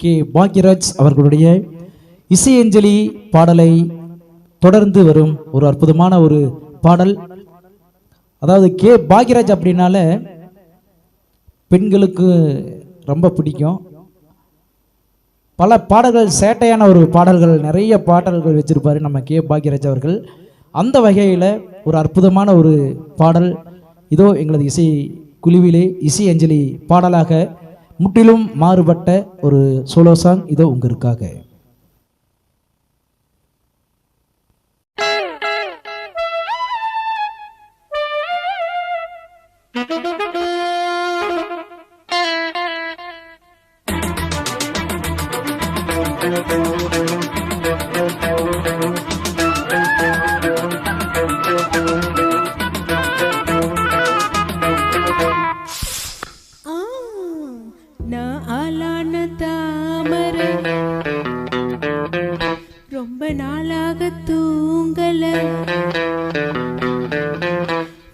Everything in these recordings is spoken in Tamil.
கே பாக்யராஜ் அவர்களுடைய இசையஞ்சலி பாடலை தொடர்ந்து வரும் ஒரு அற்புதமான ஒரு பாடல். அதாவது கே பாக்யராஜ் அப்படின்னால பெண்களுக்கு ரொம்ப பிடிக்கும். பல பாடல்கள், சேட்டையான ஒரு பாடல்கள், நிறைய பாடல்கள் வச்சிருப்பாரு நம்ம கே பாக்யராஜ் அவர்கள். அந்த வகையில் ஒரு அற்புதமான ஒரு பாடல் இதோ எங்களது இசை குழுவிலே இசை அஞ்சலி பாடலாக முற்றிலும் மாறுபட்ட ஒரு சோலோ சாங் இதோ உங்களுக்காக. ரொம்ப நாளாக தூங்கல,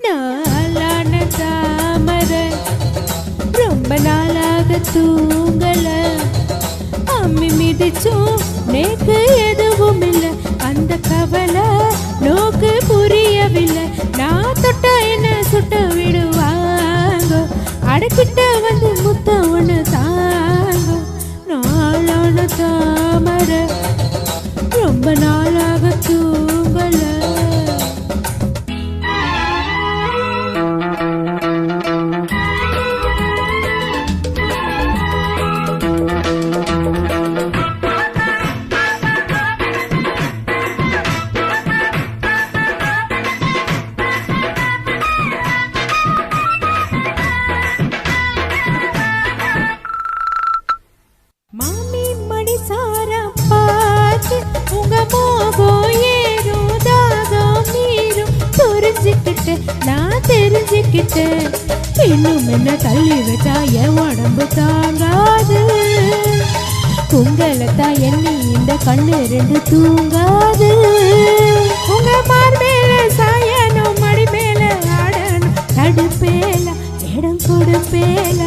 நாளான தாமரை ரொம்ப நாளாக தூங்கல, அம்மி மிதிச்சும் நேக்கு எதுவும் இல்லை, அந்த கவலை நோக்கு புரியவில்லை, நான் தொட்டா என்ன சுட்ட விடுவாங்க, அடக்கிட்ட வந்து முத்தம் ஒன்று தாங்க, நாளான தாமரை ரொம்ப நாளாக தூங்கல. மாமி மணி சாரா பார்த்து உங்க மோகம் ஏறும் தாகம் நீரும் புரிஞ்சுக்கிட்டு நான் தெரிஞ்சுக்கிட்டேன், இன்னும் என்ன தள்ளி வச்சா என் உடம்பு தாங்காது, உங்களை தான் எண்ணி இந்த கண்ணு ரெண்டு தூங்காது, உங்க மார் மேல சாயனும் மடி மேல ஆடணும், தடுப்பேல இடம் கொடுப்பேல,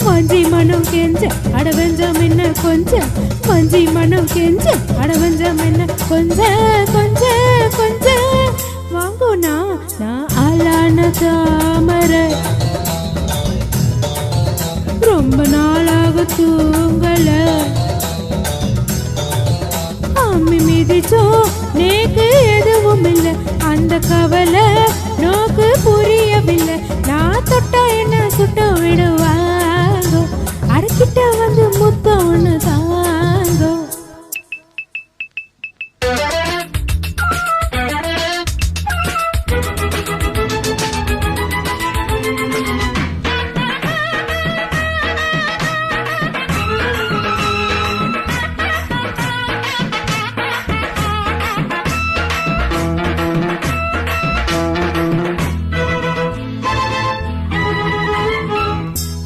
மஞ்சி மனம் கெஞ்ச அடவஞ்சம் என்ன கொஞ்சம், மஞ்சி மனம் கெஞ்ச அடவஞ்சம் என்ன கொஞ்சம் கொஞ்சம் கொஞ்சம் வாங்குனா, நான் ஆளான தாமரை ரொம்ப நாளாக தூங்கல, அம்மி மிதிச்சோ நேக்கு எதுவும் இல்லை, அந்த கவலை நோக்கு புரியவில்லை, நான் தொட்டா என்ன சுட்ட விடுவாங்க, அடக்கிட்ட வந்து முத்தம் ஒன்று தாங்க.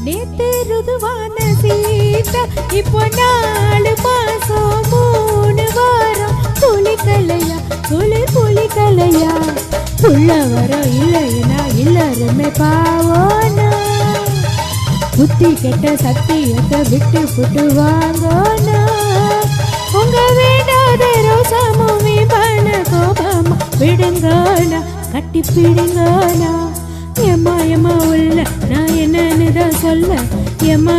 நேத்து ருதுவான சீதா இப்போ 4 மாசம் 3 வாரம் புலிக்கலையா புலிக்கலையா, புள்ள வர இல்லைன்னா எல்லாருமே பாவோனா, புத்தி கெட்ட சத்தியத்தை விட்டு புட்டு வாங்கோனா, உங்க வேண்டாத ரோசமும் வீபான கோபமா விடுங்கோனா, கட்டி பிடிங்கோனா, எம்மா உள்ள நான் என்னன்னு தான் சொல்ல, எம்மா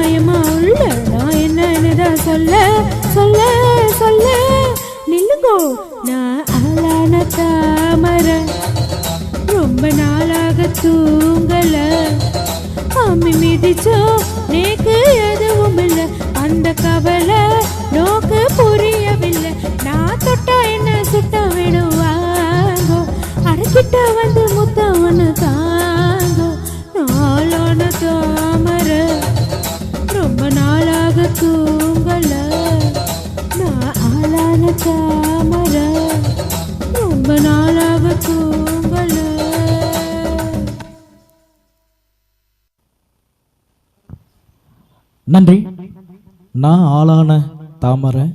உள்ள நான் என்னன்னு தான் சொல்ல சொல்ல சொல்ல, நில்லுங்கோ நான் ஆளான தாமரை ரொம்ப நாளாக தூங்கல, அம்மி மிதிச்சோ நேக்கு எதுவும் இல்லை, அந்த கவலை நோக்கு புரியவில்லை, நான் தொட்டா என்ன சுட்ட விடுவாங்கோ, அடக்கிட்ட வந்து முத்தம் ஒன்று தாங்கோ, நாளான தாமரை ரொம்ப நாளாக தூங்கல, நான் ஆளான தாமரை ரொம்ப நாளாக தூங்கல. நன்றி. நான் ஆளான தாமரை